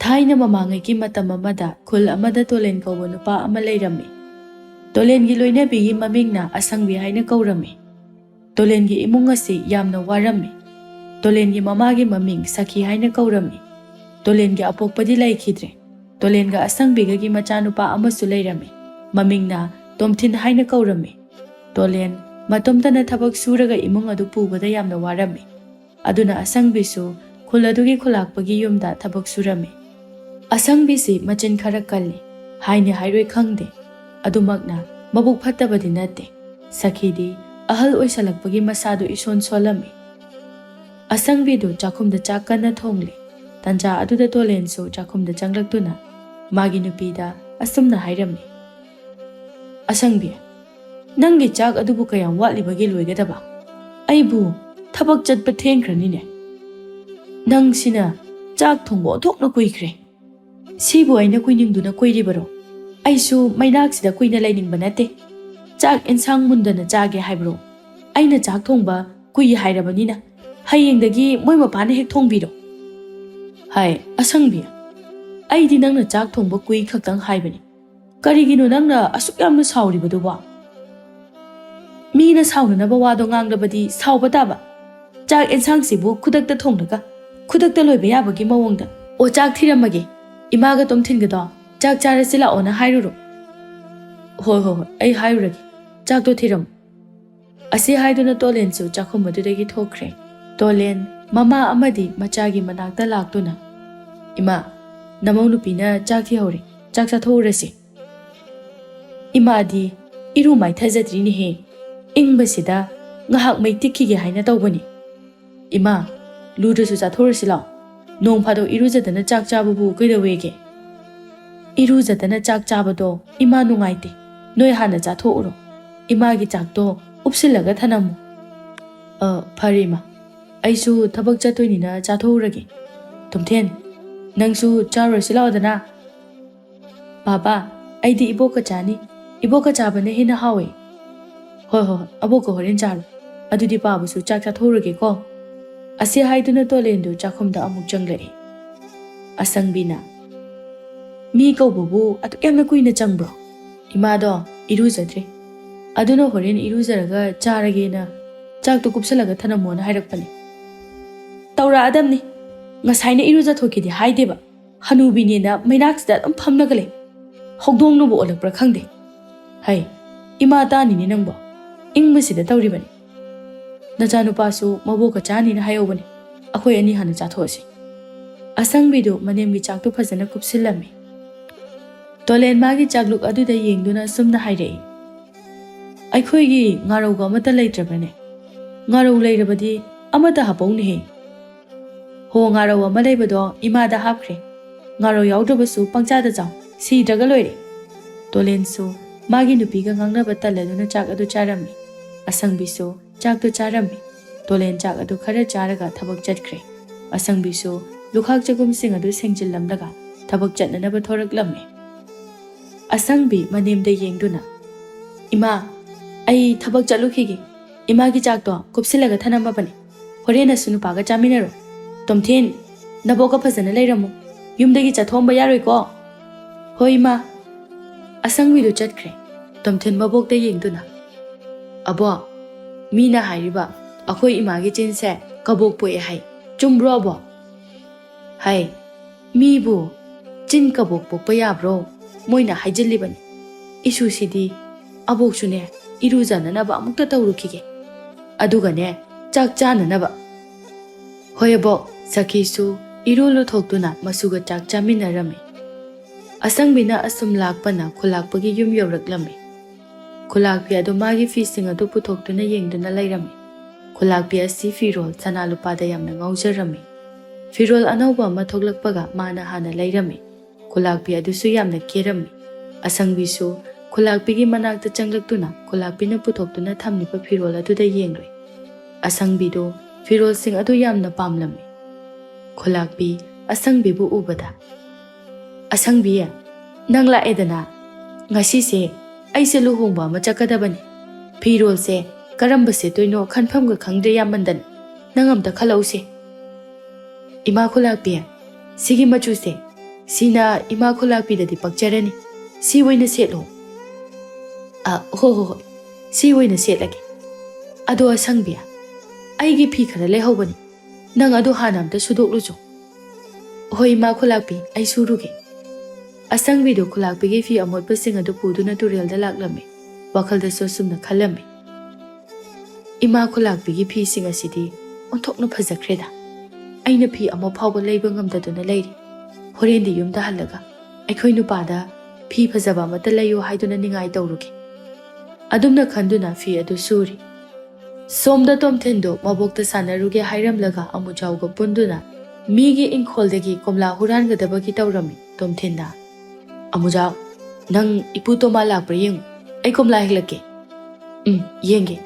Thaina mamangai matam amada khul amada tolen kauba nupa ama leirami. Tolen gi loinabigi mamingna Ashangbi haina kaurami. Tolen gi imung asi yamna warami. Tolen gi mamagi maming Sakhi haina kaurami. Tolen gi apokpadi laikhidre. Tolen ga Ashangbi gi machanupa amasu leirami. Mamingna Tomthin haina kaurami. Tolen matomtana thabak suraga imung adu pubada yamna warami. Aduna Ashangbi su khul adugi khulakpagi yumda thabak surami. Ashangbi si machin khara kalli haine hairoi khangde. Adumakna mabuk phattabadi nate. Sakhi di ahal oisalakpagi masadu ison solami. Ashangbi du chakhumda chakana thongli. Tanja aduda tolen su chakhumda changlaktuna magi nupida asumna hairami. Ashangbi, nangi chak adubu kayam watlibagi loigadaba. Aibu thabak chatpa thengkranine. Nang sina chak thongbo thokna kuikre. Sibu aina kuiningduna kuiribaro. Aisu mainaksida kuina lainingbana nate. Chak ensang mundana chage haibro. Aina chak thongba kui hairabanina. Hayengdagi moi mapana hek thongbiro. Hai Ashangbi, aidi nangna chak thongba kui khaktang haibani. Karigino nangna asuk yamna sauribaduba. Mina saunanaba wado ngangrabadi sauba taba. Chak ensang sibu khudakta thongnaga khudakta loiba yabagi mawongda o chak thiramage. Imaga Tomthin chak charasila ona hairuro. Ho, ai hairuragi. Chak to thiram. Asi haiduna tolen su chakhummadudagi thokre. Tolen mama amadi machagi manakta laktuna. Ima, namau nupina chak thihori. Chak sathorasi. Ima di iru mai thajadrini he. Ingbasida ngahak mai tikkige haina tawbani. Ima, ludrasu sathorasi lao. Nong phado irujadana chak chababu kaidawege. Irujadana chak chabado ima nungaite. Noi hana chathouro. Imagi chakto upsilaga thanamu. Pharima. Aisu thabak chatoinina chathourage. Tomthen, nangsu charasi laodana. Baba, aidi iboka chani. Iboka chabane hina hawe. Ho, aboka horen charu. Adudi babusu chak chathourage ko. Asi haiduna tolendu chakhumda amuk changlai. Ashangbina. Mi kaubabu atuk yamna kuina changbro. Imado iruzadre. Aduna horen iruzaraga charagena chaktu kupsalaga thanamona hairakpani. Taura adamni. Ngasaina iruza thokidi haideba. Hanubinena mainaksida adum phamnagale. Hogdongnubu olakpra khangde. Hai, ima tani ni nangbo. Ingmasida tauribani. Nachanupasu maboka chani na hayobani. Akhoi ani hana chathosi. Ashangbi du manemgi chaktu phajana kupsilami. Tolen magi chakluk aduda yengduna sumna hairei. Aikhoi gi ngarauga amata leitrabane. Ngarau leirabadi amata hapongni he. Ho ngarau ama leibado imada hapkre. Ngarau yaudраbasu pangchada chaw sidraga loire. Tolen su magi nupiga ngangnaba taladuna chak adu charami. Ashangbi su chak to charami. Tolen chak adu khara charaga thabak chatkre. Ashangbi su lukhak chagum sing adu sengjillamdaga thabak chatnanaba thoraklame. Ashangbi manemda yengduna. Ima, ai thabak chalukhige. Ima gi chak to kupsilaga thanamabani. Horena sunupaga chaminaro. Tomthin, naboka phajana leiramu. Yumdagi chathomba yaroi ko. Hoi ma. Ashangbi du chatkre. Tomthin mabokda yengduna. Abo, mina hairiba. Akhoi imagi chinse kabok poe hai. Chumbro abo. Hai, mi bu chin kabok pokpa yabro. Moina haijallibani. Isu sidi abok sune iruzananaba amukta tawrukige. Adugane chak chananaba. Hoi abo, Sakhi su irulu thoktuna masuga chak chaminarami. Ashangbina asum lakpana khulakpagi yum yawraklami. Khulakpi adu magi fising adu puthoktuna yengduna lairami. Khulakpi asi Pheerol sanalupada yamna ngaujarami. Pheerol anauba ama thoklakpaga mana hana lairami. Khulakpi adu su yamna kerami. Ashangbi su khulakpigi manakta changlaktuna khulakpina puthoktuna thamlipa Pheerol aduda yengroi. Ashangbi du Pheerol sing adu yamna pamlami. Khulakpi Ashangbi bu ubada. Ashangbi ya, nang laedana. Ngasi se aise luhongba ama chakadabani. Pheerol se karamba se toino khanphamga khangde yamandan. Nangamta khalau se. Ima Khulakpi, sigi machu se Sina ima khulakpi da di pakjarani. Si oina setlo. Ho. Si oina setlage. Ado Ashangbi, aigi phi khara lehobani. Nang ado hanam ta sudoklujo. Hoi ima khulakpi ai suruge. Ashangbi do khulakpi ge phi amot pasing ado puduna turel da laklame. Wakal da so sumna khalame. Ima khulakpi ge phi sing asidi onthokna phajakreda. Aina phi amo phawba leiba ngamdaduna leiri. Horendi yumda halaga. Aikhoi nupada phi phajaba mata leyo haiduna ningai tawruge. Adumna khanduna phi adu suri. Somda Tomthendo mabokta sanaruge hairamlaga amujauga punduna migi inkholdagi komla hurangadabagi tawrami Tomthenda. Amujau, nang iputoma lakpra yeng. Ai komla heglake. Yenge.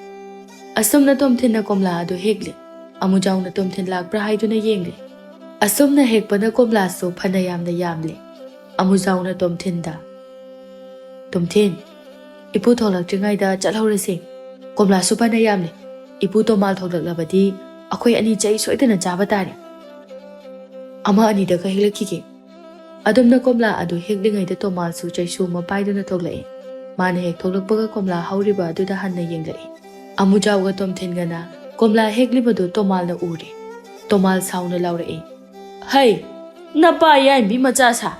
Asomna Tomthenda komla adu hegle. Amujau na Tomthen lakpra haiduna yengle. Asomna hekpana komla so phanayamna yamle. Amujau na Tomthenda. Tomthen, ipu tholak tringaida chalhaurase. Komla so phanayamle. Ipu to mal thodak labadi akhoi ani chai soidana chaba tare. Ama ani da ka hilakige. Adumna komla adu heglingai da to mal su chai su ma paiduna thoglai. Mane hek thoglakpaga komla hauriba adu da hanna yenglai. Amujau ga Tomthengana komla heglibadu to mal na ure. To mal sauna laurai. Hai, napa yai bi macha sa.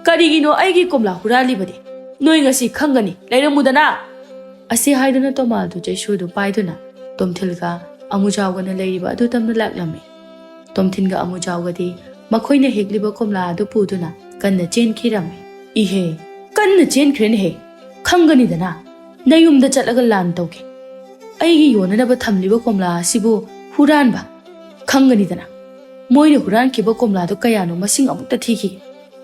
Karigino aigi komla huralibade. Noi ngasi khangani leiramudana. Asi haiduna to mal du chai su du paiduna. Tomthilga amujawgana leiriba adu tamna laklame. Tomthinga amujawgadi makhoina hegliba komla adu puduna kanna chen khirame. Ihe kanna chen khren he khangani dana nayumda chatlaga lan tawge. Aigi yonanaba thamliba komla sibu huranba khangani dana. Moina huran kiba komla du kayano masing amukta thiki.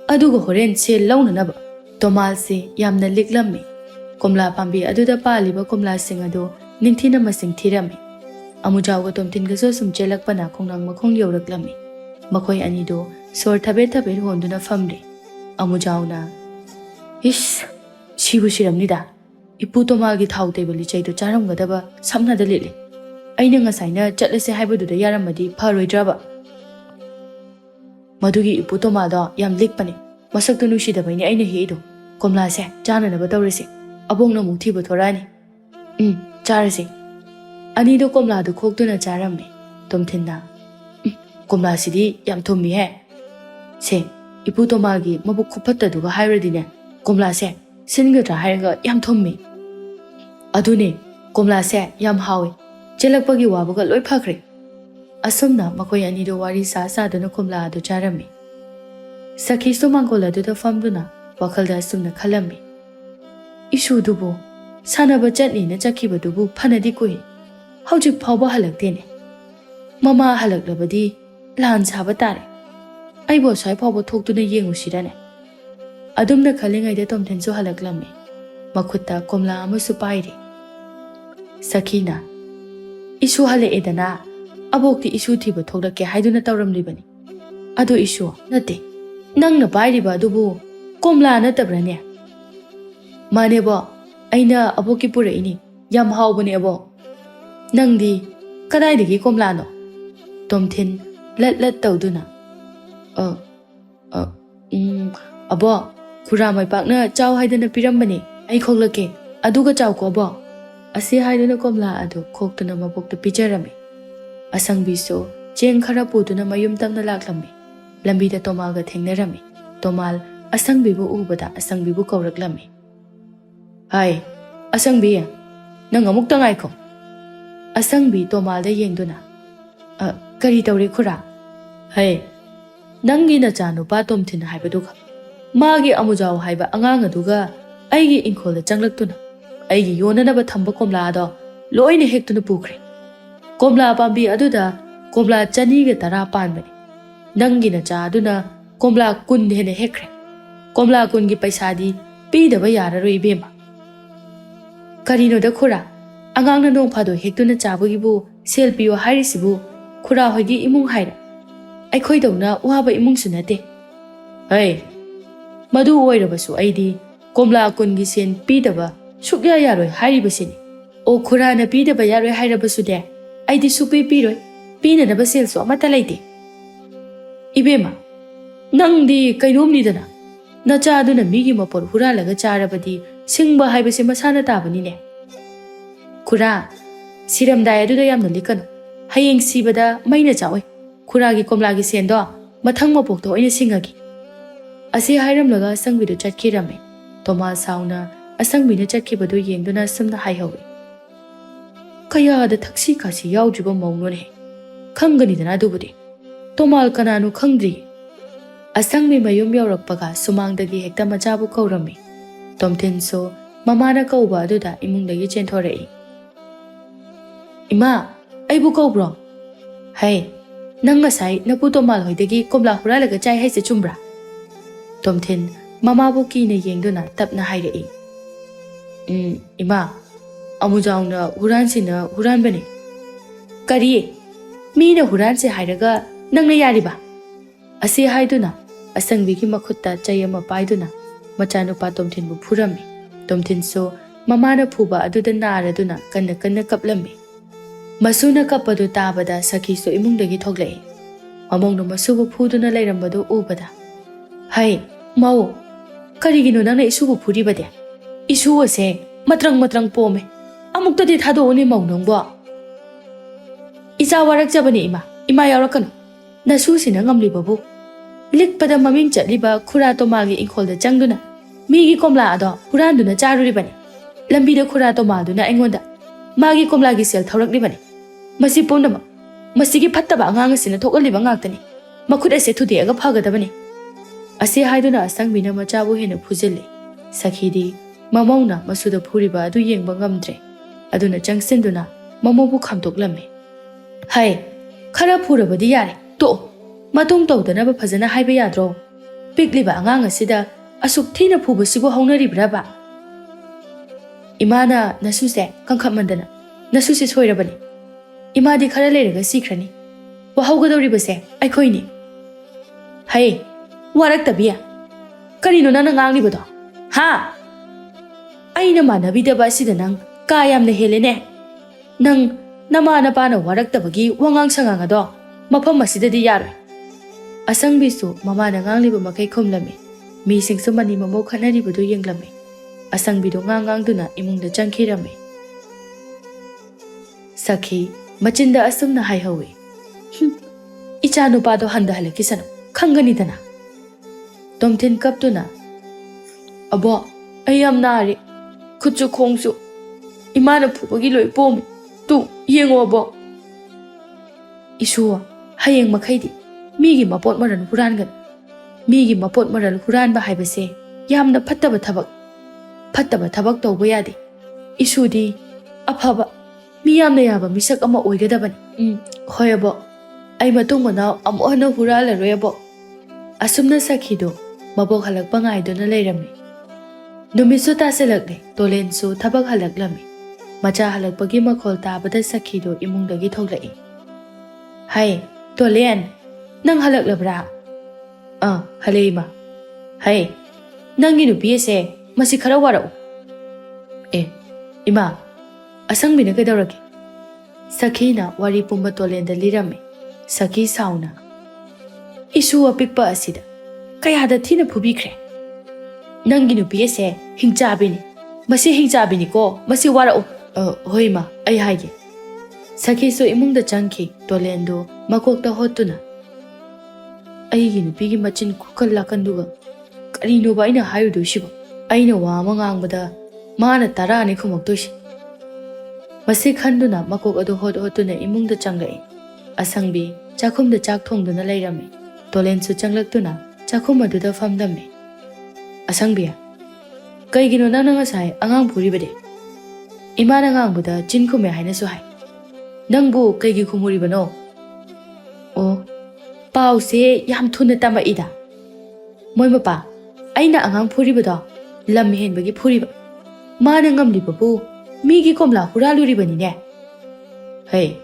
Aduga horen sel launanaba. Tomal se yamna liklamme. Komla pambi aduda paliba komla sing adu Ningthina masing thirame. Amujauga Tomthinga so sum chelakpana khongnang makhong yoraklame. Makhoi ani do sor thabe honduna famre. Amujauna Ish sibu siramnida. Ipu tomalgi thau tebali chaido charamgadaba samna da lele. Aina ngasaina chatlase haibaduda yaramadi pharoidraba. Madugi ipu tomada yam likpane. Masaktu nusidabani aina heido. Komla se chananaba tawrese. Abongna muthiba thorani. Charasi. Anido komla du khoktuna charame. Tomthinda. Komla sidi yam thummi he. Se ipu tomagi mabu khuphatta duga hairadine. Komla se singadra hairaga yam thummi. Adune komla se yam hawi. Chelakpagi wabaga loi phakre. Asumna makhoi anido wari sa duna komla du charame. Sakhi sumangkola du da famduna wakhalda asumna khalame. Ishu dubo Sanaba chatni na chakibadubu phanadi koi. Haujik phawba halaktene. Mama halaklabadi lan saba tare. Aibo sai phawba thoktuna yengusirane. Adumna khalingai da Tomthensu halaklame. Makhutta komla amasu paire. Sakina. Isu hale edana. Abokti isu thiba thoklake haiduna tawramlibani. Adu isu nate. Nangna pairiba adubu komla natabrane. Manebo Aina aboki pura ini yam haubani abo. Nangdi kadai digi komlano. Tomthin lat tawduna. Abo kuramai pakna chaw haidana pirambani. Ai khoglake aduga chaw ko abo. Asi haidana komla adu khoktuna mabokta pijarame. Ashangbi so cheng khara puduna mayum tamna laklame. Lambida tomalga thengnarame. Tomal Ashangbi bu ubada Ashangbi bu kauraklame. Hai, Ashangbi, nang amuk tangai ko. Ashangbi tomal da yengduna. Kari tawre khura. Hai, nangi na chanu pa Tomthin haibaduga. Magi amujau haiba angang aduga aigi inkol da changlaktuna. Aigi yonanaba thamba komla do loina hektuna pukre. Komla pambi aduda komla chani ge tara panbani. Nangi na cha aduna komla kun hene hekre. Komla kun gi paisadi pi daba yararoi bema. Karino da khura angang na nong phado hektuna chabugibu selpiyo hairisibu khura hoigi imung haira aikhoi dawna waba imung sunate hai madu oirabasu aidi komla kungi sen pidaba sukya yaroi hairibasini o khura na pidaba yaroi hairabasu de aidi supi piroi pina na basel so amata laite ibema Nangdi kainomnidana. Nachaduna migi mapor huralaga charabadi singba haibase masana tabanine. Khura, siramdai aduda yamna likanu. Hayeng sibada maina chawi. Khuragi komlagi sendo mathang mapokto oina singagi. Ase hairamlaga asangbidu chatkirame. Toma sauna asangbina chatkibadu yengduna samna haihawi. Kaya da taksi kasi yaudriba maunone. Khanganidana adubudi. Tomal kananu khangdri. Asangbi mayum yaurakpaga sumangdagi hekta machabu kaurami. Tomthenso mamana kauba aduda imungdagi chenthorei. Ima, aibu kaubro. Hai, nang ngasai napu tomal hoidagi komla huralaga chai haise chumbra. Tomthen mamabu kina yengduna tapna hairei. Ima, amujaungna huransina huranbani. Kari, mina huranse hairaga nangna yariba. Ase haiduna asangbi ki makhutta chayama paiduna machanupa tomthenbu phurami. Tomthenso mamana phuba aduda naraduna kanna kanna kaplami. Masuna kapadu tabada sakhiso imungdagi thoglai. Mamongno masubu phuduna lairambadu ubada. Hai, mau, karigino nangna isubu phuribade. Isu ase matrang pome. Amuktadi thadoni maunangbo. Isa warakjabani ima yaurakanu. Nasusina ngamlibabu. Likpada maming chatliba khura tomagi ingkholda changduna migi komla ado huranduna charuribani. Lambida khura tomaduna aingonda magi komlagi sel thauraklibani. Masi pumnama masigi phattaba angang asina thokaliba ngaktani. Makhut ase thudiaga phagadabani. Ase haiduna asangbina machabu hena phujilli. Sakhidi mamauna masuda phuriba adu yengba ngamdre. Aduna changsinduna mamobu khamtoklame. Hai, khara phurabadi yare to matung tawdanaba phajana haiba yadro. Pikliba angang asida asuk thina phubasibu haunaribraba. Imana nasuse kangkhamandana nasuse soirabani. Imadi khara leiraga sikrani. Wahaugadoribase aikhoini. Hai, waraktabiya. Karino nana nganglibado? Ha? Aina manabidaba asida nang kayamna helene. Nang namana pana waraktabagi wangang sangangado mafam asidadi yaroi. Asangbisu mamana ngangliba makai khumlami. Misingsu mani mamo khanaribadu yenglami. Asangbidu ngangangduna imungda changkhirami. Sakhi machinda asumna haihawi. Ichanupado handa halakisanu khanganidana. Tomthen kaptuna. Abo, ayam nari. Khutsu khongsu. Imana phubagi loi pomi. Tu yengo abo. Isua hayeng makhaidi. Migi mapot maran hurangan. Migi mapot maran huranba haibase yamna phattaba thabak tawba yade. Isudi afaba mi yamna yaba misak ama oigadabani. Hoyabo ai matung manaw amuhana hurala royabo. Asumna sakhido mabok halakpa ngaiduna leirami. Numitsu taselakle tolensu thabak halaklami. Macha halakpagi makhol tabada sakhido imungdagi thoglai. Hai, tolen nang halak labra. Halima. Hai, nang nupi ase masi khara warau. Ima, asangbina kaidaurage. Sakhina wari pumba tolenda lirame. Sakhi sauna. Isu apikpa asida. Kayada thina phubikre. Nangi nupi ase hingchabini. Masi hingchabini ko masi warau. Hoima, ai haige. Sakhi so imungda changki tolendo makokta hotuna. Aigi nupigi machin kukal lakanduga. Karino ba ina hayudu shiba. Aina wa mangangbada mana tarani khumaktoshi. Masi khanduna makok adu hotuna imungda changlai. Asangbi chakhumda chak thongduna lairami. Tolensu changlaktuna chakhum aduda famdame. Asangbiya. Kaigino nana ngasai angang phuribade. Imana ngangbuda chinkhume haina su hai. Nangbu kaigi khumuribano? Pause yam thuna tama ida. Moi mapa, aina angang phuribado lam henbagi phuriba. Mana ngamlibabu migi komla huraluribani ne. Hey,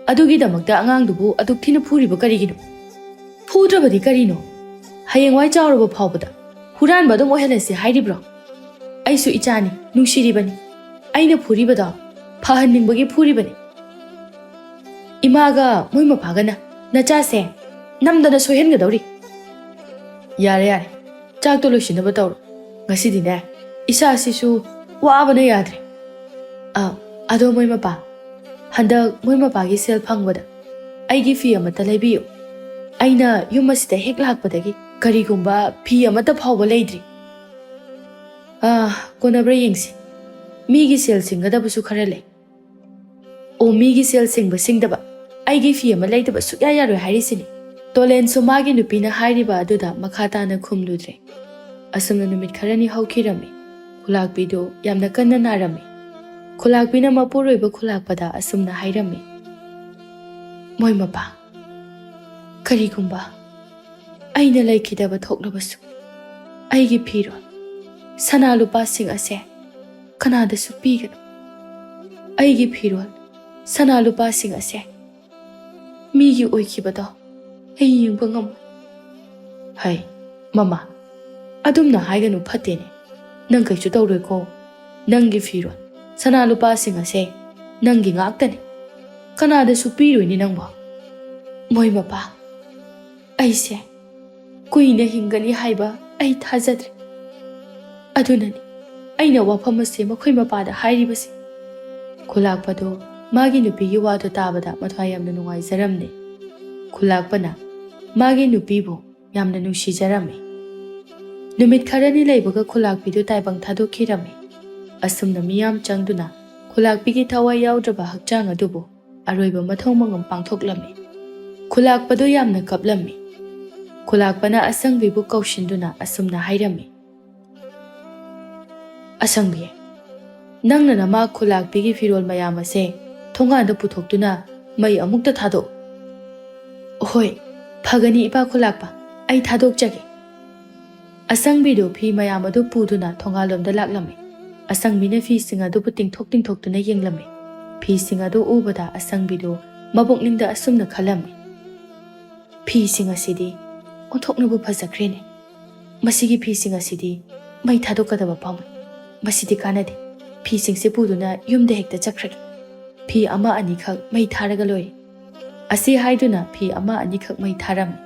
adugi damakta angang dubu aduk thina phuriba karigino. Phudrabadi karino. Hayengwai chawraba phawbada huranbado mohelase hairibro. Aisu ichani nungshiribani. Aina phuribado phahanningbagi phuribani. Imaga moi mapagana nachase namdana sohengadori. Yare yare. Chak to loisinaba tawro. Ngasidine isa asisu waabana yadre. Ado moi mapa. Handak moi mapagi sel phangwada. Aigi fi amata laibiyo. Aina yum asida hek lakpadagi karigumba fi amata phawba leidri. Konabra yengsi. Migi sel singadabusu khara lei. O migi sel singba singdaba. Aigi fi ama leidaba sukya yaroi hairisini. Tolen sumagi nupina hairiba aduda makhatana khumludre. Asumna numit kharani hawkhirami. Khulakbido yamna kanna narami. Khulakbina mapuroiba khulakpada asumna hairami. Moi mapa. Karigumba. Aina laikidaba thoknabasu. Aigi Pheerol. Sana lupa sing ase. Kanada su pigano. Aigi Pheerol. Sana lupa sing ase. Migi oikibado. Hey yung bangam. Hai, mama. Adum na haiganu patene. Nang kay chutaw ko. Nangi Pheerol. Sana lupa sing ase. Nangi ngaktane. Kanada su piro ni nang ba. Moi mapa. Ay se. Kuy na hingani haiba ay thazadre. Adunani. Ay na wapamase makoy mapada hairibasi. Khulakpado magi nupigi wado tabada mathwai yamna nungai zaramne. Khulakpana magi nupibo yamna nushi jarame. Numit kharani leibaga khulakpido taibang thadokirame. Asumna miyam changduna khulakpigi thawai yaudraba hakchang adubo aroiba mathong mangam pangthoklame. Khulakpado yamna kaplame. Khulakpana asangbibu kaushinduna asumna hairame. Ashangbi. Nangna nama khulakpigi Pheerol mayam ase thonganda puthokduna mai amukta thado. Hoi, phagani ipa khulakpa. Ai thadok jage. Asangbido phi mayam adu puduna thongalomda laklame. Asangbina phi singa du puting thokduna yenglame. Phi singa du ubada asangbido mabokningda asumna khalame. Phi singa sidi onthoknabu phajakrene. Masigi phi singa sidi mai thadokadaba pamai. Masidi kanade. Phi singse puduna yumda hekta chakragi. Phi ama ani khak mai tharaga loi. Asi haiduna phi ama ani khak mai tharame.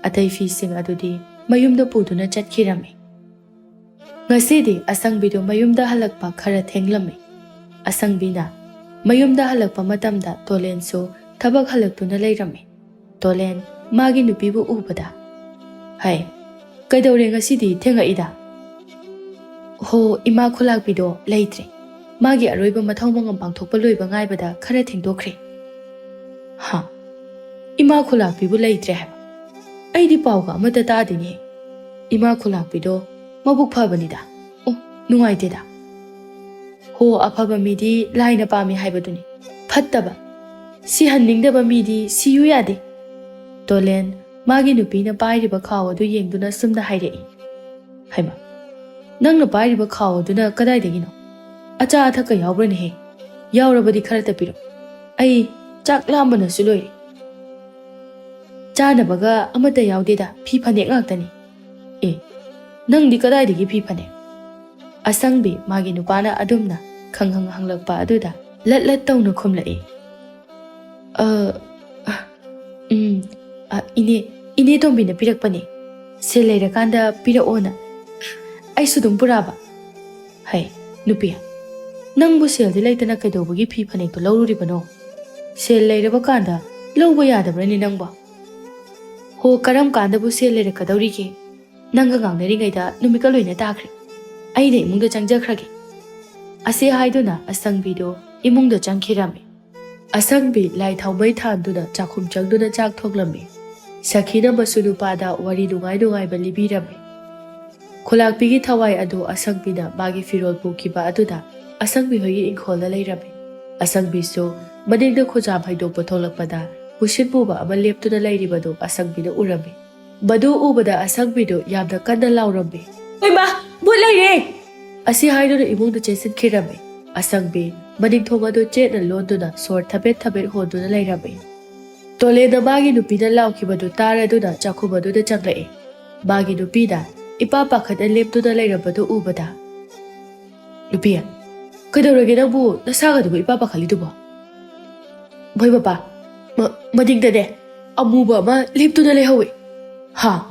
Atai phi sing adudi mayumda puduna chatkirame. Ngasidi asangbido mayumda halakpa khara thenglame. Asangbina mayumda halakpa matamda tolen so thabak halaktuna leirame. Tolen magi nupibu ubada. Hai, kaidore ngasidi thenga ida. Ho ima khulakpido leitre. Magi aroiba mathong mangam pangthokpa loiba ngaibada khara thengdokre. Ha. Ima khulakpibu leitre haba. Aidi pawga amata tadini. Ima khulakpido mabuk phabanida. Oh, nungaiteda. Ho aphaba midi laina pami haibaduni. Phattaba. Si hanningdaba midi siyu yade. Tolen magi nupina pairiba khaw adu yengduna sumda hairei. Haima. Nangna pairiba khaw aduna kadaidagino. Acha athaka yawbrane he. Yawrabadi khara tapiro. Ai chak lambana suloi. Chana baga amata yawdeda phi phanek ngaktani. Nangdi kadaidagi phi phane. Asangbi magi nupana adumna khanghang hanglakpa aduda lat tawna khumlai. Ine tombina pirakpani. Se leirakanda piraona. Ai sudum puraba. Hai, nupia. Nangbu seldi leitana kaidobagi phi phanek to lawruribano. Sel leiraba kanda lawba yadabrani nangba. Ho karam kanda bu sel leirakadawrige. Nanga ngangnarigaida numika loina takre. Aida imungda changjakhrage. Ase haiduna asangbido imungda changkhirame. Asangbi lai thawbai thanduna chakhum changduna chak thoklame. Sakhina masunupada wari dungai ba libirame. Khulakpigi thawai adu asangbina magi Pheerol pukiba aduda asangbi hoyi ingkholda leirame. Asangbi so maningda khojam haidokpa tholakpada businpuba ama leptuna leiribado asangbina urame. Badu ubada asangbido yamna kanna laurambe. Oima, but leire! Asi haiduna imungda chesin khirame. Asangbi maning thongado chetna londuna sor thabet honduna leirame. Toleda magi nupina laukibadu taraduna chakhubaduna changlai. Magi nupina ipa pakhada leptuna leirabadu ubada. Nupia, kaidawrage nangbu nasagadubu ipa pakhalidubo. Bhai bapa, maningdane amuba ama leptuna leihawe. Ha.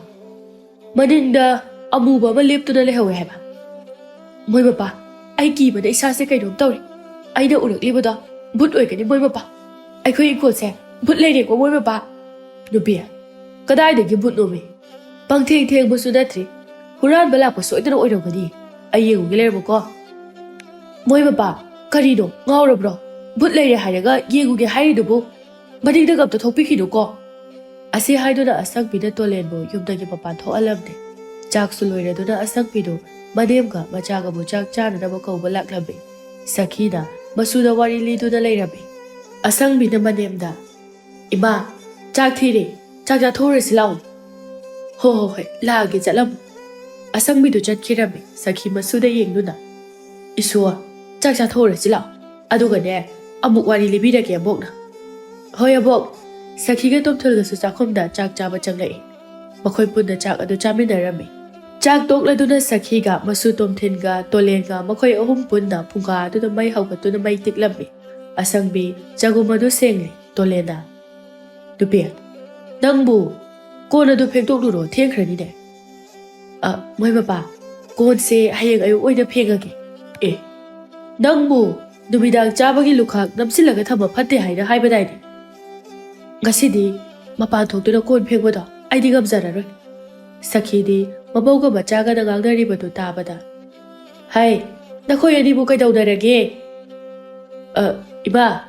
Maningda amuba ama leptuna lehawe haiba. Moi bapa, ai kibada isase kainom tawri. Aida uraklibada but oigani moi bapa. Aikhoi ikol se but leire ko moi bapa. Nubi, kadaidagi but nomi. Pangtheng theng busu natri. Huran balak pa soidana oirogani. Ai yengugi leirbo ko. Moi bapa, karino ngaurabro. But leire hairaga yengugi hairidubu. Maningda gamta thokpikhidu ko. Asi haiduna asangpida tolenbo yumdagi papan thoalamde. Chak suloiraduna asangpidu mademga machaga bu chak chanadaba kauba laklabe. Sakhina masuda wari liduna leirabe. Asangpida mademda. Ima, chak thire, chak jathore silaw. Ho laage chalam. Asangpidu chatkirabe. Sakhi masuda yengduna. Isua, chak jathore silaw. Adugane, amuk wari libirage abokna. Hoy abok. Sakhiga tomthulga su chakhumda chak chaba changlai. Makhoi punna chak adu chaminarami. Chak tokladuna sakhiga masu tomthinga tolenga makhoi ahum punna phunga adu mai haugatuna mai tiklambi. Asangbi chagumadu sengli tolena. Dupi. Nangbu kona du phengtokduro thengkhrani de. Moi bapa kon se hayeng ayu oida phengage. Nangbu dumidang chabagi lukhak namsilaga thama phatte haina haibadai. Ngasidi mapan thokduna kon phengboda aidi gamjararoi. Sakhidi mabauga machaga na ngangnaribadu tabada. Hai, nakhoi anibu kaidaudarage. Iba,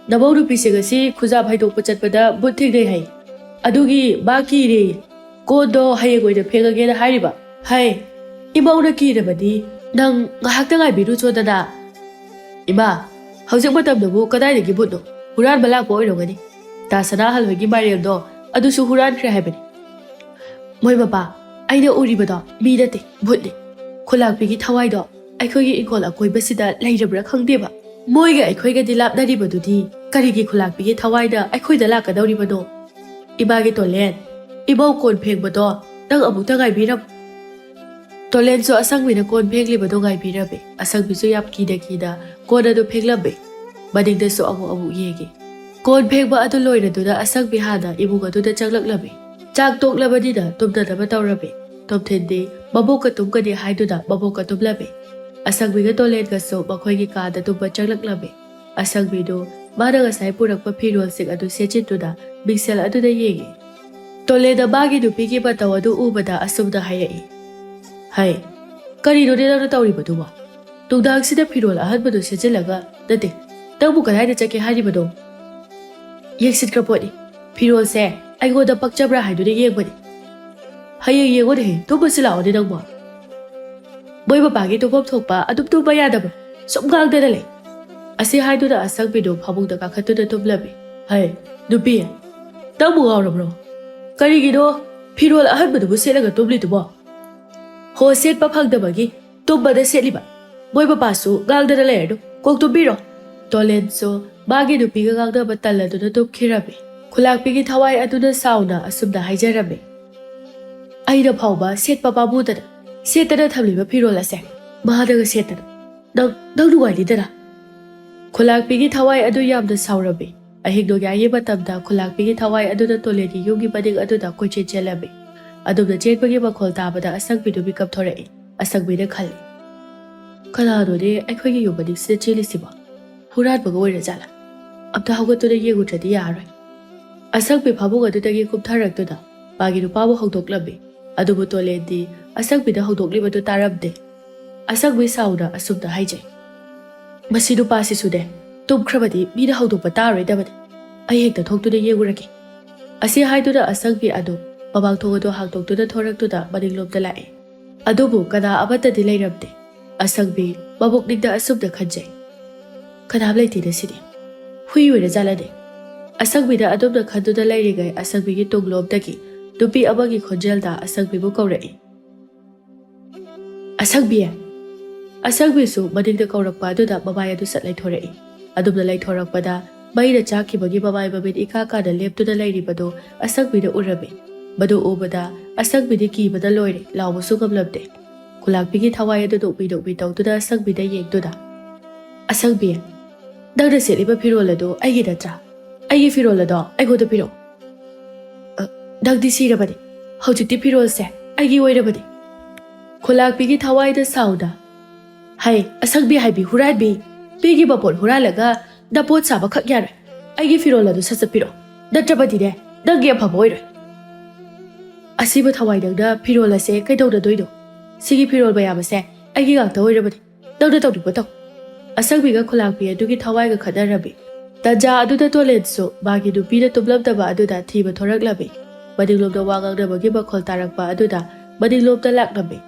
nabau nupise ngasi khujab haidokpa chatpada but thengnai hai. Adugi baki re kodo hayeng oida phengage na hairiba. Hai, imauna kirabadi nang ngahakta ngaibiru chodana. Ima, haujik matamdabu kadaidagi butno huran balakpa oirongani. Tasana halwagi mariyaldo adusu huran khre haibani. Moi bapa, aina uribado mi nate butne. Khulakpigi thawaido aikhoigi ingol akoibasida leirabra khangdeba. Moiga aikhoiga dilapnaribadudi karigi khulakpigi thawaida aikhoida lakadawribado. Ibagi tolen, ibau kon phengbado nang amukta ngaibiram. Tolen so asangwina kon phenglibado ngaibirabe. Asangbisu yap kida kona do phenglabe. Badingda so amu yege. Kon phengba adu loiraduna asangbi hada ibugaduna changlaklabe. Chak toklabadina tumdadaba tawrabe. Tomthende maboka tumkani haiduna maboka tumlabe. Asangbiga tolenga so makhoigi kada tumba changlaklabe. Asangbido mana ngasai purakpa phirol sing adu sechituna mingsel aduna yege. Tolena bagi nupigi bataw adu ubada asumda hayai. Hai, karino de nangna tawribaduma. Tungdangsida phirol ahanbadu sechilaga nate nangbu kadaida chake haribado. Yeksit kraponi. Phirol se aigoda pakchabra haiduna yengbani. Hayeng yengode he tuba silaone nangba. Moi bapagi tupam thokpa adum tuba yadaba. Somgangdana le. Asi haiduna asangbido phamungda kakhatuna tumlabe. Hai, nupi. Nangbu ngaurabro. Karigino phirol ahanbadubu selaga tumlituba. Ho setpa phangdabagi tumbada setliba. Moi bapasu gangdana leerdo koktubiro. Tolenso bagi nupiga gangdaba talladuna tumkhirabe. Khulakpigi thawai aduna sauna asumda haijarabe. Aida phauba setpa pamudana setana thamliba phirol ase mahadaga setana nang nuwailidana. Khulakpigi thawai adu yamna saurabe. Ahignogi aye matamda khulakpigi thawai aduna toleni yumgi bading aduna koiche chelabe. Adumna chenpagi makhol tabada asangbidu bikap thorai. Asangbida khali. Kanado de aikhoigi yumbadik sida chelisiba. Huranbaga oirajala. Amta haugatuna yengutradi yaroi. Asangbi phabung adudagi kumtharakduna bagi nupabu haudoklabe. Adubu tolendi asangpida haudoklibadu tarabde. Asangbi sauna asumda haijai. Masi nupasi sude tumkhrabadi mina haudokpa taroidabani. Ai hekta thoktuna yengurage. Asi haiduna asangbi adu babang thongado hangdoktuna thoraktuna maninglomda lae. Adubu kana amatadi leirabde. Asangbi mabukningda asumda khanjai. Kanam leitida sidi. Hui oirajala de. Asangbi da adumna khanduna leirigai asangbi tunglomdagi nupi amagi khonjelda asangbibu kaurai. Asangbi su maningda kaurakpa aduda mabai adu satlai thorai. Adumna lai thorakpada maina chakhibagi mabai mabit ikakana leptuna leiribado asangbi da urabe. Badu ubada asangbi di kibada loire lawmusu gamlamde. Khulakpigi thawai adu dokbi tawtuna asangbi da yengtuna. Asangbi nangna setliba phirol adu aigi natra. Aigi phirol adu aigoda piro. Nangdi sirabani. Haujikti phirol se ꯑꯩꯒꯤ ꯑꯣꯏꯔꯕꯗꯤ ꯈꯨꯂꯥꯛꯄꯤꯒꯤ ꯊꯋꯥꯏꯗ ꯁꯥꯎꯗ ꯍꯩ ꯑꯁꯪꯕꯤ ꯍꯥꯏꯕꯤ ꯍꯨꯔꯥꯟꯕꯤ ꯄꯤꯈꯤꯕ ꯄꯣꯠ ꯍꯨꯔꯥꯜꯂꯒ ꯅꯄꯣꯠ ꯁꯥꯕ ꯈꯛ ꯌꯥꯔꯣꯏ ꯑꯩꯒꯤ ꯐꯤꯔꯣꯜ ꯑꯗꯨ ꯁꯠꯆꯠꯄꯤꯔꯣ ꯅꯠꯇ꯭ꯔꯕꯗꯤꯅꯦ ꯅꯪꯒꯤ ꯑꯐꯕ ꯑꯣꯏꯔꯣꯏ ꯑꯁꯤꯕ ꯊꯋꯥꯏꯗꯪꯅ ꯐꯤꯔꯣꯜ ꯑꯁꯦ ꯀꯩꯗꯧꯅꯗꯣꯏꯅꯣ ꯁꯤꯒꯤ ꯐꯤꯔꯣꯜ ꯃꯌꯥꯝ ꯑꯁꯦ ꯑꯩꯒꯤ ꯉꯥꯛꯇ ꯑꯣꯏꯔꯕꯅꯤ ꯅꯪꯅ ꯇꯧꯅꯤꯡꯕ ꯇꯧ ꯑꯁꯪꯕꯤꯒ ꯈꯨꯂꯥꯛꯄꯤ ꯑꯗꯨꯒꯤ ꯊꯋꯥꯏꯒ ꯈꯠꯅꯔꯝꯃꯤ ꯇꯟꯖꯥ ꯑꯗꯨꯗ ꯇꯣꯂꯦꯟꯁꯨ ꯃꯥꯒꯤ ꯅꯨꯄꯤꯅ ꯇꯨꯝꯂꯝꯗꯕ ꯑꯗꯨꯗ ꯊꯤꯕ ꯊꯣꯔꯛꯂꯝꯃꯤ ꯃꯅꯤꯡꯂꯣꯝꯗ ꯋꯥ ꯉꯥꯡꯅꯕꯒꯤ ꯃꯈꯣꯜ ꯇꯥꯔꯛꯄ ꯑꯗꯨꯗ ꯃꯅꯤꯡꯂꯣꯝꯗ ꯂꯥꯛꯂꯝꯃꯤ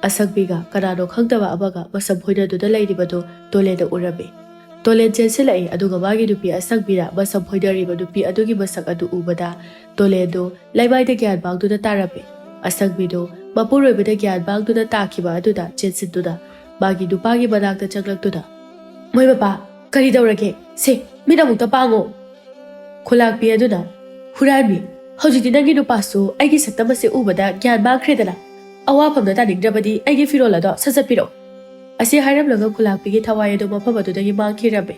ꯑꯁꯪꯕꯤꯒ ꯀꯅꯥꯅꯣ ꯈꯪꯗꯕ ꯑꯃꯒ ꯃꯁꯝ ꯐꯣꯏꯅꯗꯨꯅ ꯂꯩꯔꯤꯕꯗꯨ ꯇꯣꯂꯦꯟꯗ ꯎꯔꯝꯃꯤ ꯇꯣꯂꯦꯟ ꯆꯦꯟꯁꯤꯜꯂꯛꯏ ꯑꯗꯨꯒ ꯃꯥꯒꯤ ꯅꯨꯄꯤ ꯑꯁꯪꯕꯤꯅ ꯃꯁꯝ ꯐꯣꯏꯅꯔꯤꯕ ꯅꯨꯄꯤ ꯑꯗꯨꯒꯤ ꯃꯁꯛ ꯑꯗꯨ ꯎꯕꯗ ꯇꯣꯂꯦꯟꯗꯨ ꯂꯩꯃꯥꯏꯗ ꯒ꯭ꯌꯥꯟ ꯃꯥꯡꯗꯨꯅ ꯇꯥꯔꯝꯃꯤ ꯑꯁꯪꯕꯤꯗꯨ ꯃꯄꯨꯔꯣꯏꯕꯗ ꯒ꯭ꯌꯥꯟ ꯃꯥꯡꯗꯨꯅ ꯇꯥꯈꯤꯕ ꯑꯗꯨꯗ ꯆꯦꯟꯁꯤꯟꯗꯨꯅ ꯃꯥꯒꯤ ꯅꯨꯄꯥꯒꯤ ꯃꯅꯥꯛꯇ ꯆꯪꯂꯛꯇꯨꯅ ꯃꯣꯏ ꯃꯄꯥ ꯀꯔꯤ ꯇꯧꯔꯒꯦ ꯁꯦ ꯃꯤꯠ ꯑꯃꯨꯛꯇ ꯄꯥꯡꯉꯣ ꯈꯨꯂꯥꯛꯄꯤ ꯑꯗꯨꯅ ꯍꯨꯔꯥꯟꯕꯤ ꯍꯧꯖꯤꯛꯇꯤ ꯅꯪꯒꯤ ꯅꯨꯄꯥꯁꯨ ꯑꯩꯒꯤ ꯁꯛꯇꯝ ꯑꯁꯤ ꯎꯕꯗ ꯒ꯭ꯌꯥꯟ ꯃꯥꯡꯈ꯭ꯔꯦꯗꯅ ꯑꯋꯥꯐꯝꯗ ꯇꯥꯅꯤꯡꯗ꯭ꯔꯕꯗꯤ ꯑꯩꯒꯤ ꯐꯤꯔꯣꯜ ꯑꯗꯣ ꯁꯠꯆꯠꯄꯤꯔꯛꯑꯣ ꯑꯁꯤ ꯍꯥꯏꯔꯝꯂꯒ ꯈꯨꯂꯥꯛꯄꯤꯒꯤ ꯊꯋꯥꯏ ꯑꯗꯨ ꯃꯐꯝ ꯑꯗꯨꯗꯒꯤ ꯃꯥꯡꯈꯤꯔꯝꯃꯤ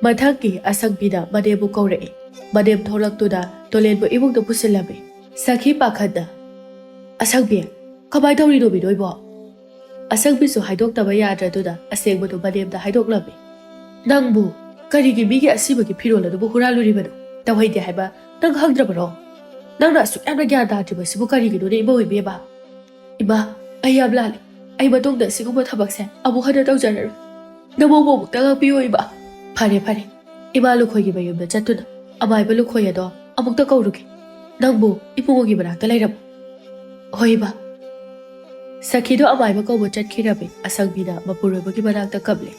ꯃꯊꯪꯒꯤ ꯑꯁꯪꯕꯤꯅ ꯃꯅꯦꯝꯕꯨ ꯀꯧꯔꯛꯏ ꯃꯅꯦꯝ ꯊꯣꯛꯂꯛꯇꯨꯅ ꯇꯣꯂꯦꯟꯕꯨ ꯏꯃꯨꯡꯗ ꯄꯨꯁꯤꯜꯂꯝꯃꯤ ꯁꯈꯤ ꯄꯥꯈꯠꯅ ꯑꯁꯪꯕꯤ ꯀꯃꯥꯏꯅ ꯇꯧꯔꯤꯅꯣ ꯅꯣꯏꯕꯣ ꯑꯁꯪꯕꯤꯁꯨ ꯍꯥꯏꯗꯣꯛꯇꯕ ꯌꯥꯗ꯭ꯔꯗꯨꯅ ꯑꯁꯦꯡꯕꯗꯨ ꯃꯅꯦꯝꯗ ꯍꯥꯏꯗꯣꯛꯂꯝꯃꯤ ꯅꯪꯕꯨ ꯀꯔꯤꯒꯤ ꯃꯤꯒꯤ ꯑꯁꯤꯕꯒꯤ ꯐꯤꯔꯣꯜ ꯑꯗꯨꯕꯨ ꯍꯨꯔꯥꯜꯂꯨꯔꯤꯕꯅꯣ ꯇꯧꯍꯩꯗꯦ ꯍꯥꯏꯕ ꯅꯪ ꯈꯪꯗ꯭ꯔꯕꯔꯣ ꯅꯪꯅ ꯑꯁꯨꯛ ꯌꯥꯝꯅ ꯒ꯭ꯌꯥꯟ ꯇꯥꯗ꯭ꯔꯤꯕꯁꯤꯕꯨ ꯀꯔꯤꯒꯤꯅꯣꯅꯦ ꯏꯃꯧ ꯏꯕꯦꯝꯃ ꯏꯃꯥ ꯑꯩ ꯌꯥꯝ ꯂꯥꯜꯂꯦ ꯑꯩ ꯃꯇꯨꯡꯗ ꯑꯁꯤꯒꯨꯝꯕ ꯊꯕꯛꯁꯦ ꯑꯃꯨꯛ ꯍꯟꯅ ꯇꯧꯖꯔꯔꯣꯏ ꯅꯃꯧꯕꯨ ꯑꯃꯨꯛꯇ ꯉꯥꯛꯄꯤꯌꯨ ꯏꯃꯥ ꯐꯔꯦ ꯐꯔꯦ ꯏꯃꯥ ꯂꯨꯈꯣꯏꯒꯤ ꯃꯌꯨꯝꯗ ꯆꯠꯇꯨꯅ ꯑꯃꯥꯏꯕ ꯂꯨꯈꯣꯏ ꯑꯗꯣ ꯑꯃꯨꯛꯇ ꯀꯧꯔꯨꯒꯦ ꯅꯪꯕꯨ ꯏꯕꯨꯡꯉꯣꯒꯤ ꯃꯅꯥꯛꯇ ꯂꯩꯔꯝꯃꯨ ꯍꯣꯏ ꯏꯃꯥ ꯁꯈꯤꯗꯣ ꯑꯃꯥꯏꯕ ꯀꯧꯕ ꯆꯠꯈꯤꯔꯝꯃꯤ ꯑꯁꯪꯕꯤꯅ ꯃꯄꯨꯔꯣꯏꯕꯒꯤ ꯃꯅꯥꯛꯇ ꯀꯞꯂꯤ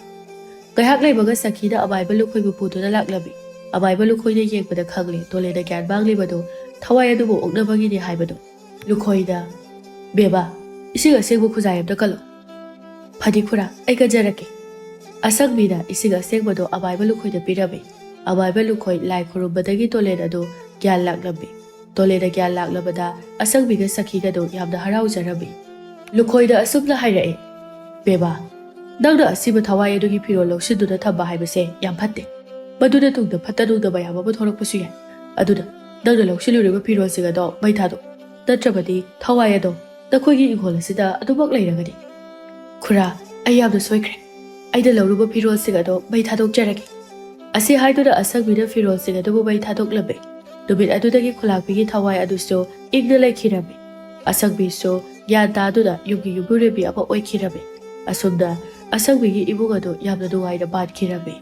ꯉꯥꯏꯍꯥꯛ ꯂꯩꯕꯒ ꯁꯈꯤꯅ ꯑꯃꯥꯏꯕ ꯂꯨꯈꯣꯏꯕꯨ ꯄꯨꯗꯨꯅ ꯂꯥꯛꯂꯝꯃꯤ ꯑꯃꯥꯏꯕ ꯂꯨꯈꯣꯏꯅ ꯌꯦꯡꯕꯗ ꯈꯪꯂꯦ ꯇꯣꯂꯦꯟꯅ ꯒ꯭ꯌꯥꯟ ꯃꯥꯡꯂꯤꯕꯗꯨ ꯊꯋꯥꯏ ꯑꯗꯨꯕꯨ ꯑꯣꯛꯅꯕꯒꯤꯅꯤ ꯍꯥꯏꯕꯗꯨ ꯂꯨꯈꯣꯏꯅ ꯕꯦꯕꯥ ꯏꯁꯤꯡ ꯑꯁꯦꯡꯕ ꯈꯨꯖꯥꯏ ꯑꯝꯇ ꯀꯜꯂꯣ ꯐꯗꯤ ꯈꯨꯔꯥ ꯑꯩ ꯀꯟꯖꯔꯛꯀꯦ ꯑꯁꯪꯕꯤꯅ ꯏꯁꯤꯡ ꯑꯁꯦꯡꯕꯗꯣ ꯑꯃꯥꯏꯕ ꯂꯨꯈꯣꯏꯗ ꯄꯤꯔꯝꯃꯤ ꯑꯃꯥꯏꯕ ꯂꯨꯈꯣꯏ ꯂꯥꯏ ꯈꯨꯔꯨꯝꯕꯗꯒꯤ ꯇꯣꯂꯦꯟ ꯑꯗꯨ ꯒ꯭ꯌꯥꯟ ꯂꯥꯛꯂꯝꯃꯤ ꯇꯣꯂꯦꯟꯅ ꯒ꯭ꯌꯥꯟ ꯂꯥꯛꯂꯕꯗ ꯑꯁꯪꯕꯤꯒ ꯁꯈꯤꯒꯗꯣ ꯌꯥꯝꯅ ꯍꯔꯥꯎꯖꯔꯝꯃꯤ ꯂꯨꯈꯣꯏꯗ ꯑꯁꯨꯝꯅ ꯍꯥꯏꯔꯛꯏ ꯕꯦꯕꯥ ꯅꯪꯅ ꯑꯁꯤꯕ ꯊꯋꯥꯏ ꯑꯗꯨꯒꯤ ꯐꯤꯔꯣꯜ ꯂꯧꯁꯤꯟꯗꯨꯅ ꯊꯝꯕ ꯍꯥꯏꯕꯁꯦ ꯌꯥꯝ ꯐꯠꯇꯦ ꯃꯗꯨꯅ ꯇꯨꯡꯗ ꯐꯠꯇ ꯅꯨꯡꯗ ꯃꯌꯥꯝ ꯑꯃ ꯊꯣꯛꯂꯛꯄꯁꯨ ꯌꯥꯏ ꯑꯗꯨꯅ ꯅꯪꯅ ꯂꯧꯁꯤꯜꯂꯨꯔꯤꯕ ꯐꯤꯔꯣꯜꯁꯤꯡ ꯑꯗꯣ ꯃꯩ ꯊꯥꯗꯣꯛ ꯅꯠꯇ꯭ꯔꯕꯗꯤ ꯊꯋꯥꯏ ꯑꯗꯣ ꯅꯈꯣꯏꯒꯤ ꯏꯪꯈꯣꯜ ꯑꯁꯤꯗ ꯑꯗꯨꯃꯛ ꯂꯩꯔꯒꯅꯤ ꯈꯨꯔꯥ ꯑꯩ ꯌꯥꯝꯅ ꯁꯣꯏꯈ꯭ꯔꯦ ꯑꯩꯅ ꯂꯧꯔꯨꯕ ꯐꯤꯔꯣꯜꯁꯤꯡ ꯑꯗꯣ ꯃꯩ ꯊꯥꯗꯣꯛꯆꯔꯒꯦ ꯑꯁꯤ ꯍꯥꯏꯗꯨꯅ ꯑꯁꯪꯕꯤꯅ ꯐꯤꯔꯣꯜꯁꯤꯡ ꯑꯗꯨꯕꯨ ꯃꯩ ꯊꯥꯗꯣꯛꯂꯝꯃꯤ ꯅꯨꯃꯤꯠ ꯑꯗꯨꯗꯒꯤ ꯈꯨꯂꯥꯛꯄꯤꯒꯤ ꯊꯋꯥꯏ ꯑꯗꯨꯁꯨ ꯏꯪꯅ ꯂꯩꯈꯤꯔꯝꯃꯤ ꯑꯁꯪꯕꯤꯁꯨ ꯒ꯭ꯌꯥꯟ ꯇꯥꯗꯨꯅ ꯌꯨꯝꯒꯤ ꯌꯨꯝꯕꯨꯔꯦꯝꯕꯤ ꯑꯃ ꯑꯣꯏꯈꯤꯔꯝꯃꯤ ꯑꯁꯨꯝꯅ ꯑꯁꯪꯕꯤꯒꯤ ꯏꯃꯨꯡ ꯑꯗꯨ ꯌꯥꯝꯅ ꯅꯨꯡꯉꯥꯏꯅ ꯄꯥꯟꯈꯤꯔꯝꯃꯤ